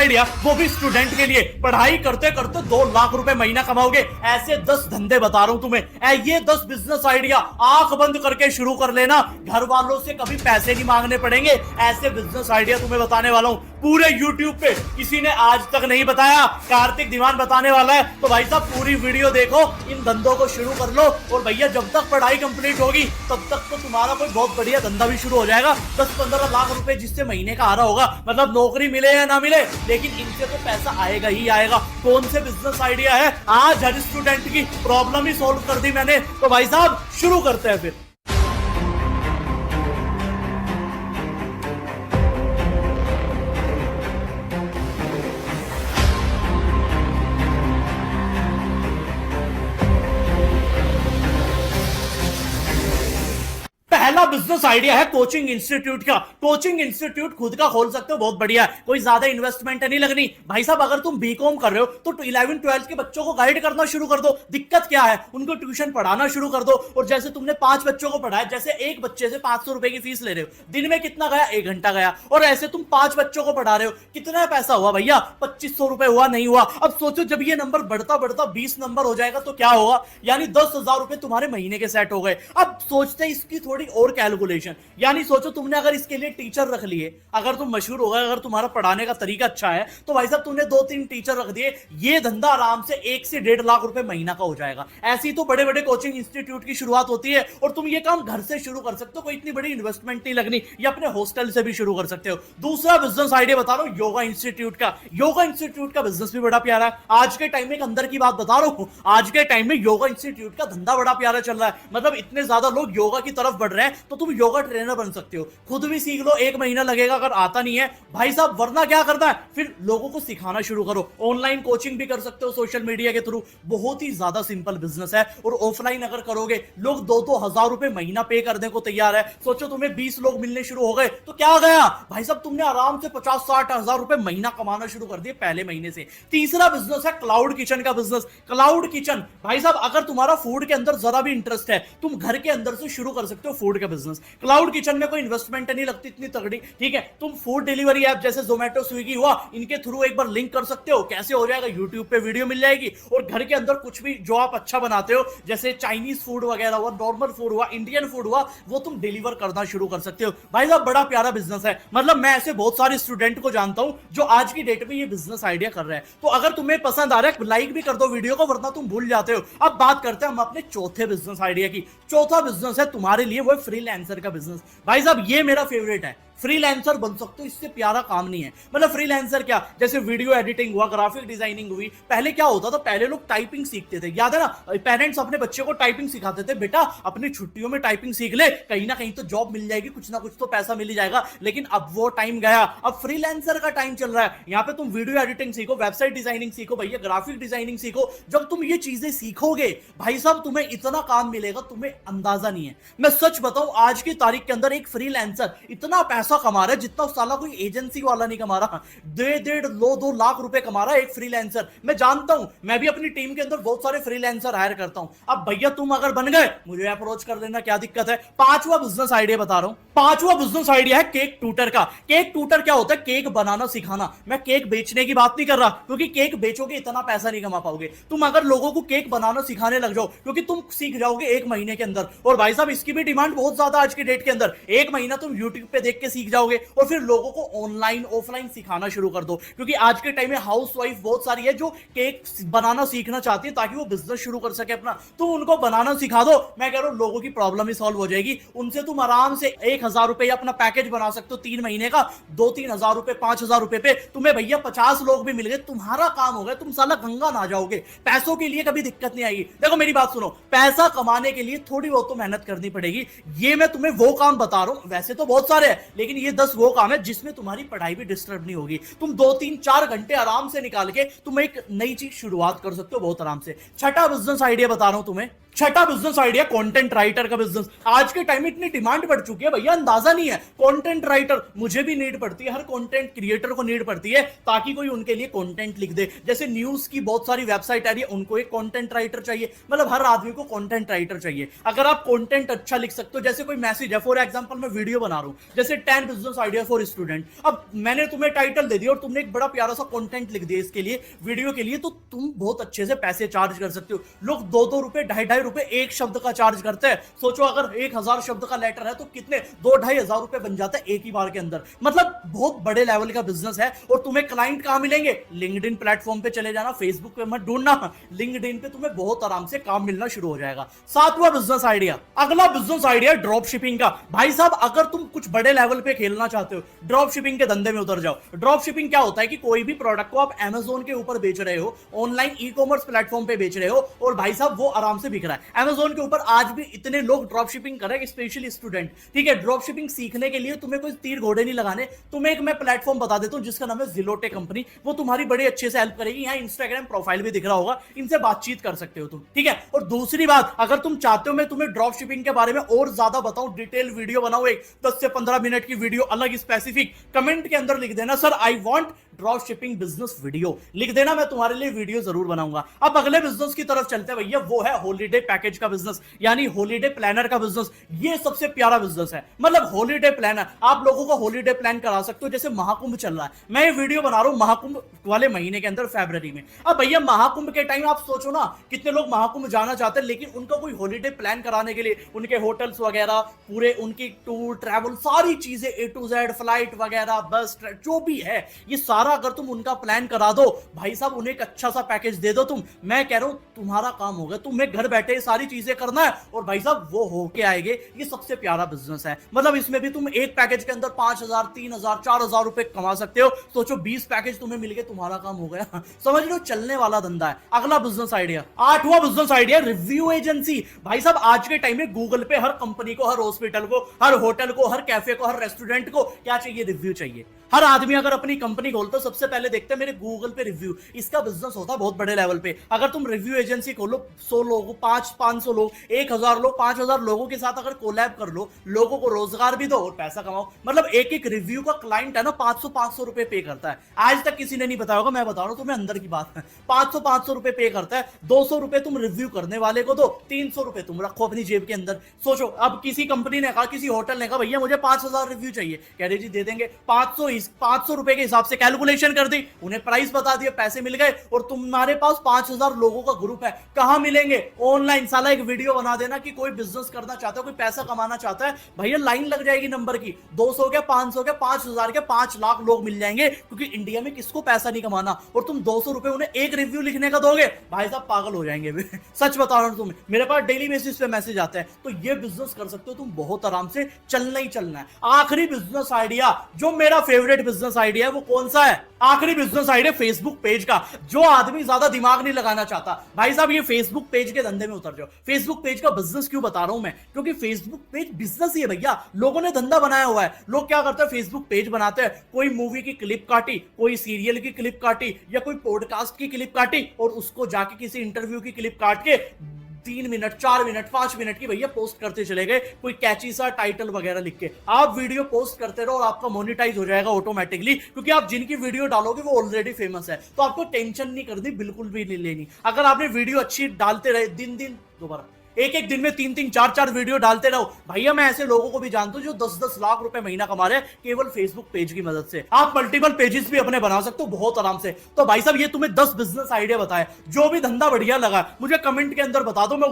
Idea, वो भी student के लिए। पढ़ाई करते करते 2 लाख रुपए महीना कमाओगे। ऐसे 10 धंधे बता रहा हूं तुम्हें, ये 10 बिजनेस आइडिया आंख बंद करके शुरू कर लेना। घर वालों से कभी पैसे नहीं मांगने पड़ेंगे। ऐसे बिजनेस आइडिया तुम्हें बताने वाला हूं पूरे YouTube पे, किसी ने आज तक नहीं बताया। कार्तिक दीवान बताने वाला है, तो भाई साहब पूरी वीडियो देखो, इन धंधों को शुरू कर लो। और भैया जब तक पढ़ाई कंप्लीट होगी तब तक तो तुम्हारा कोई बहुत बढ़िया धंधा भी शुरू हो जाएगा। 10-15 लाख रुपए जिससे महीने का आ रहा होगा, मतलब नौकरी मिले या ना मिले, लेकिन इनसे तो पैसा आएगा ही आएगा। कौन से बिजनेस आइडिया है, आज हर स्टूडेंट की प्रॉब्लम ही सॉल्व कर दी मैंने। तो भाई साहब शुरू करते हैं फिर। पहला बिजनेस आइडिया है कोचिंग इंस्टीट्यूट का। कोचिंग इंस्टीट्यूट खुद का खोल सकते हो, बहुत बढ़िया है, कोई ज्यादा इन्वेस्टमेंट नहीं लगनी। भाई साहब अगर तुम बीकॉम कर रहे हो तो 11-12 के बच्चों को गाइड करना शुरू कर दो। दिक्कत क्या है, उनको ट्यूशन पढ़ाना शुरू कर दो। और जैसे तुमने 5 बच्चों को पढ़ाया, जैसे एक बच्चे से 500 रुपए की फीस ले रहे हो, दिन में कितना गया, 1 घंटा गया। और ऐसे तुम 5 बच्चों को पढ़ा रहे हो, कितना पैसा हुआ भैया, 2500 रुपए हुआ, नहीं हुआ। अब सोचो जब ये नंबर बढ़ता बढ़ता 20 नंबर हो जाएगा तो क्या होगा, यानी 10,000 रुपए तुम्हारे महीने के सेट हो गए। अब सोचते इसकी थोड़ी और कैलकुलेशन, यानी सोचो तुमने अगर इसके लिए टीचर रख लिए, अगर तुम मशहूर हो गए, अगर तुम्हारा पढ़ाने का तरीका अच्छा है, तो भाई साहब तुमने 2-3 टीचर रख दिए, ये धंधा आराम से 1 से 1.5 लाख रुपए महीना का हो जाएगा। ऐसी तो बड़े बड़े कोचिंग इंस्टीट्यूट की शुरुआत होती है। और तुम ये काम घर से शुरू कर सकते हो, कोई इतनी बड़ी इन्वेस्टमेंट नहीं लगनी, या अपने हॉस्टल से भी शुरू कर सकते हो। दूसरा बिजनेस आइडिया बता रहा हूं योगा इंस्टीट्यूट का। योगा इंस्टीट्यूट का बिजनेस भी बड़ा प्यारा है। आज के टाइम में एक अंदर की बात बता रहा हूं, आज के टाइम में योगा इंस्टीट्यूट का धंधा बड़ा प्यारा चल रहा है। मतलब इतने ज्यादा लोग योगा की तरफ बढ़ रहे हैं, तो तुम योगा ट्रेनर बन सकते हो। खुद भी सीख लो, 1 महीना लगेगा अगर आता नहीं है भाई साहब, वरना क्या करना है, फिर लोगों को सिखाना शुरू करो। ऑनलाइन कोचिंग भी कर सकते हो सोशल मीडिया के थ्रू, बहुत ही ज्यादा सिंपल बिजनेस है। और ऑफलाइन अगर करोगे, लोग 2-2 हजार रुपए महीना पे करने को तैयार है। सोचो तुम्हें 20 लोग मिलने शुरू हो गए तो क्या गया भाई साहब, तुमने आराम से 50-60 हजार रुपए महीना कमाना शुरू कर दिए पहले महीने से। तीसरा बिजनेस है क्लाउड किचन का बिजनेस। क्लाउड किचन भाई साहब, अगर तुम्हारा फूड के अंदर जरा भी इंटरेस्ट है, तुम घर के अंदर से शुरू कर सकते हो फूड का बिजनेस। क्लाउड किचन में कोई इन्वेस्टमेंट नहीं लगती इतनी तगड़ी, ठीक है। तुम फूड डिलीवरी ऐप जैसे जोमेटो स्विगी हुआ, इनके थ्रू एक बार लिंक कर सकते हो। कैसे हो जाएगा, यूट्यूब पे वीडियो मिल जाएगी, और घर के अंदर कुछ भी जो आप अच्छा बनाते हो, जैसे चाइनीज फूड वगैरह हुआ, नॉर्मल फूड हुआ, इंडियन फूड हुआ, वो तुम डिलीवर करना शुरू कर सकते हो। भाई साहब बड़ा प्यारा बिजनेस है। मतलब मैं ऐसे बहुत सारे स्टूडेंट को जानता हूं जो आज की डेट में ये बिजनेस आइडिया कर रहे हैं। तो अगर तुम्हें पसंद आ रहा है, लाइक भी कर दो वीडियो को, वरना तुम भूल जाते हो। अब बात करते हैं हम अपने चौथे बिजनेस आइडिया की। चौथा बिजनेस है तुम्हारे लिए, वो फ्रीलांसर का बिजनेस। भाई साहब ये मेरा फेवरेट है। फ्रीलांसर बन सकते हो, इससे प्यारा काम नहीं है। मतलब फ्रीलांसर क्या, जैसे वीडियो एडिटिंग हुआ, ग्राफिक डिजाइनिंग हुई। पहले क्या होता था, पहले लोग टाइपिंग सीखते थे, याद है ना, पेरेंट्स अपने बच्चे को टाइपिंग सिखाते थे, बेटा अपनी छुट्टियों में टाइपिंग सीख ले, कहीं ना कहीं तो जॉब मिल जाएगी, कुछ ना कुछ तो पैसा मिल जाएगा। लेकिन अब वो टाइम गया, अब फ्रीलांसर का टाइम चल रहा है। यहाँ पे तुम वीडियो एडिटिंग सीखो, वेबसाइट डिजाइनिंग सीखो, भैया ग्राफिक डिजाइनिंग सीखो। जब तुम ये चीजें सीखोगे भाई साहब, तुम्हें इतना काम मिलेगा, तुम्हें अंदाजा नहीं है। मैं सच बताऊं, आज की तारीख के अंदर एक फ्रीलांसर इतना पैसा कमा रहा है जितना साला कोई एजेंसी वाला नहीं कमा रहा। 1.5-2 लाख रुपए कमा रहा है एक फ्रीलांसर। मैं जानता हूं, मैं भी अपनी टीम के अंदर बहुत सारे फ्रीलांसर हायर करता हूं। अब भैया तुम अगर बन गए, मुझे अप्रोच कर लेना, क्या दिक्कत है। पांचवा बिजनेस आइडिया बता रहा हूं। पांचवा बिजनेस आइडिया है केक ट्यूटर का। केक ट्यूटर क्या होता है, केक बनाना सिखाना। मैं केक बेचने की बात नहीं कर रहा, क्योंकि केक बेचोगे इतना पैसा नहीं कमा पाओगे। तुम अगर लोगों को केक बनाना सिखाने लग जाओ, क्योंकि तुम सीख जाओगे 1 महीने के अंदर। और भाई साहब इसकी भी डिमांड बहुत ज्यादा आज की डेट के अंदर। 1 महीना तुम यूट्यूब पे देख के सीख जाओगे, और फिर लोगों को ऑनलाइन ऑफलाइन सिखाना शुरू कर दो। क्योंकि आज के टाइम में हाउसवाइफ बहुत सारी है जो केक बनाना सीखना चाहती है ताकि वो बिजनेस शुरू कर सके अपना। तुम उनको बनाना सिखा दो, मैं कह रहा हूं लोगों की प्रॉब्लम ही सॉल्व हो जाएगी। उनसे तुम आराम से 1,000 रुपए अपना पैकेज बना सकते हो 3 महीने का। 2-3 हजार रुपए, 5,000 रुपए पे तुम्हें भैया 50 लोग भी मिल गए, तुम्हारा काम हो गया, तुम साला गंगा ना जाओगे। पैसों के लिए कभी दिक्कत नहीं आएगी। देखो मेरी बात सुनो, पैसा कमाने के लिए थोड़ी बहुत तो मेहनत करनी पड़ेगी। ये मैं तुम्हें वो काम बता रहा हूं, वैसे तो बहुत सारे हैं, लेकिन ये 10 वो काम है जिसमें तुम्हारी पढ़ाई भी डिस्टर्ब नहीं होगी। तुम 2-3-4 घंटे आराम से निकाल के तुम एक नई चीज शुरुआत कर सकते हो बहुत आराम से। छठा बिजनेस आइडिया बता रहा हूं तुम्हें, छठा बिजनेस आइडिया कंटेंट राइटर का बिजनेस। आज के टाइम में इतनी डिमांड बढ़ चुकी है भैया, अंदाजा नहीं है। कंटेंट राइटर मुझे भी नीड पड़ती है, हर कंटेंट क्रिएटर को नीड पड़ती है, ताकि कोई उनके लिए कंटेंट लिख दे। जैसे न्यूज की बहुत सारी वेबसाइट आ रही है, उनको एक कंटेंट राइटर चाहिए, मतलब हर आदमी को कंटेंट राइटर चाहिए। अगर आप कंटेंट अच्छा लिख सकते हो, जैसे कोई मैसेज है, फॉर एग्जांपल मैं वीडियो बना रहा हूं, जैसे 10 बिजनेस आइडिया फॉर स्टूडेंट। अब मैंने तुम्हें टाइटल दे दिया और तुमने एक बड़ा प्यारा सा कंटेंट लिख दिया इसके लिए, वीडियो के लिए, तो तुम बहुत अच्छे से पैसे चार्ज कर सकते हो। लोग 2-2 रुपए, 2.5 रुपए एक शब्द का चार्ज करते हैं। सोचो अगर 1000 शब्द का लेटर है तो कितने 2-2.5 हजार रुपए बन जाते हैं एक ही बार के अंदर। मतलब बहुत बड़े लेवल का बिजनेस है। और तुम्हें क्लाइंट कहां मिलेंगे? लिंक्डइन प्लेटफॉर्म पे चले जाना, फेसबुक पे मत ढूंढना, लिंक्डइन पे तुम्हें बहुत आराम से काम मिलना शुरू हो जाएगा। सातवां बिजनेस आइडिया, अगला बिजनेस आइडिया ड्रॉप शिपिंग का। भाई साहब अगर तुम कुछ बड़े लेवल पे खेलना चाहते हो, ड्रॉप शिपिंग के धंधे में उतर जाओ। ड्रॉप शिपिंग क्या होता है कि कोई भी प्रोडक्ट को आप अमेजोन के ऊपर बेच रहे हो, ऑनलाइन ई कॉमर्स प्लेटफॉर्म पे बेच रहे हो, और भाई साहब वो आराम से बिक रहा है अमेजोन के ऊपर। आज भी इतने लोग ड्रॉप शिपिंग कर रहे हैं, स्पेशली स्टूडेंट। ठीक है, ड्रॉप शिपिंग सीखने के लिए तुम्हें कोई तीर घोड़े नहीं लगाने। तुम्हें एक मैं प्लेटफॉर्म बता देता हूं जिसका नाम है जिलोटे कंपनी। वो तुम्हारी बड़ी अच्छे से हेल्प करेगी। यहाँ इंस्टाग्राम प्रोफाइल भी दिख रहा होगा, इनसे बातचीत कर सकते हो तुम। ठीक है, और दूसरी बात, अगर तुम चाहते हो मैं तुम्हें ड्रॉप शिपिंग के बारे में और ज्यादा बताऊं, डिटेल वीडियो बनाऊं, एक 10 से 15 मिनट की वीडियो अलग स्पेसिफिक, कमेंट के अंदर लिख देना sir I want drop shipping business video, लिख देना, मैं तुम्हारे लिए वीडियो जरूर बनाऊंगा। अब अगले बिजनेस की तरफ चलते हैं भैया, वो है हॉलीडे पैकेज का बिजनेस, यानी हॉलीडे प्लानर का बिजनेस। ये सबसे प्यारा बिजनेस है। मतलब हॉलीडे प्लानर, आप लोगों को हॉलीडे प्लान करा सकते हो। जैसे महाकुंभ चल रहा है, मैं ये वीडियो बना रहा हूं महाकुंभ वाले महीने के अंदर, फरवरी में। अब भैया महाकुंभ के टाइम आप सोचो ना, कितने लोग महाकुंभ जाना चाहते हैं, लेकिन उनको कोई हॉलीडे प्लान कराने के लिए उनके होटल्स वगैरह, पूरे उनकी टूर ट्रैवल, सारी चीजें A to Z, फ्लाइट वगैरह, बस जो भी है, ये सारा अगर तुम उनका प्लान करा दो भाई साहब, उन्हें एक अच्छा सा पैकेज दे दो तुम, मैं कह रहा हूं तुम्हारा काम होगा। तुम्हें घर बैठे सारी चीजें करना है और भाई साहब वो होके आएंगे। ये सबसे प्यारा बिजनेस है। मतलब इसमें भी तुम एक पैकेज के अंदर 5000, 3000, 4000 रुपए कमा सकते हो। सोचो 20 पैकेज तुम्हें मिल गए, तुम्हारा काम हो गया। समझ लो, चलने वाला धंधा है। अगला बिजनेस आइडिया, आठवां बिजनेस आइडिया, रिव्यू एजेंसी। भाई साहब आज के टाइम में गूगल पे हर कंपनी को, हर हॉस्पिटल को, हर होटल को, हर कैफे को, हर रेस्टोरेंट को क्या चाहिए? रिव्यू चाहिए। हर आदमी अगर अपनी कंपनी खोलता है, सबसे पहले देखते हैं मेरे गूगल पे रिव्यू। इसका बिजनेस होता है बहुत बड़े लेवल पे। अगर तुम रिव्यू एजेंसी खोलो, 100 लोग, 500 लोग, 1000 लोग, 5000 लोगों के साथ अगर कोलैब कर लो, लोगों को रोजगार भी दो और पैसा कमाओ। मतलब एक एक रिव्यू का क्लाइंट है ना 500 रुपए पे करता है। आज तक किसी ने नहीं बताया होगा, मैं बता रहा हूं तुम्हें, अंदर की बात है। 500 रुपए पे करता है। 200 रुपए तुम रिव्यू करने वाले को दो, 300 रुपए तुम रखो अपनी जेब के अंदर। सोचो अब किसी कंपनी ने कहा, किसी होटल ने कहा भैया मुझे 5000 रिव्यू चाहिए, कह रहे जी दे देंगे। 500 रुपए के हिसाब से कैलकुलेशन कर दी, उन्हें प्राइस बता दिया, पैसे मिल गए, और तुम्हारे पास 5000 लोगों का ग्रुप है। कहां मिलेंगे? ऑनलाइन। साला एक वीडियो बना देना कि कोई बिजनेस करना चाहता है, कोई पैसा कमाना चाहता है, भैया लाइन लग जाएगी नंबर की। 200 के, 500 के, 5000 के 5 लाख लोग मिल जाएंगे, क्योंकि इंडिया में किसको पैसा नहीं कमाना। और तुम 200 रुपए उन्हें एक रिव्यू लिखने का दोगे, भाई साहब पागल हो जाएंगे। सच बता रहा हूं तुम्हें, मेरे पास डेली बेसिस पे मैसेज आता है। तो ये बिजनेस कर सकते हो तुम बहुत आराम से, चलना ही चलना है। आखिरी बिजनेस आइडिया, जो मेरा फेवरेट बिजनेस आइडिया है, वो कौन सा है? आखिरी बिजनेस आइडिया फेसबुक पेज का। जो आदमी ज्यादा दिमाग नहीं लगाना चाहता, भाई साहब ये फेसबुक पेज के धंधे में उतर जाओ। फेसबुक पेज का बिजनेस क्यों बता रहा हूं मैं? क्योंकि फेसबुक पेज बिजनेस ही है भैया, लोगों ने धंधा बनाया हुआ है। लोग क्या करते हैं, फेसबुक पेज बनाते हैं, कोई मूवी की क्लिप काटी, कोई सीरियल की क्लिप काटी, या कोई पॉडकास्ट की क्लिप काटी, और उसको जाके किसी इंटरव्यू की क्लिप काट के 3 मिनट, 4 मिनट, 5 मिनट की भैया पोस्ट करते चले गए, कोई कैची सा टाइटल वगैरह लिख के। आप वीडियो पोस्ट करते रहो और आपका मोनेटाइज हो जाएगा ऑटोमेटिकली, क्योंकि आप जिनकी वीडियो डालोगे वो ऑलरेडी फेमस है। तो आपको टेंशन नहीं करनी, बिल्कुल भी नहीं लेनी। अगर आपने वीडियो अच्छी डालते रहे, दिन दोबारा एक दिन में 3-3, 4-4 वीडियो डालते रहो, भैया मैं ऐसे लोगों को भी जानता हूं जो 10-10 लाख रुपए महीना कमा रहे हैं केवल फेसबुक पेज की मदद से। आप मल्टीपल पेजेस भी अपने बना सकते हो बहुत आराम से। तो भाई साहब ये तुम्हें 10 बिजनेस आइडिया बताए, जो भी धंधा बढ़िया लगा मुझे कमेंट के अंदर बता दो, मैं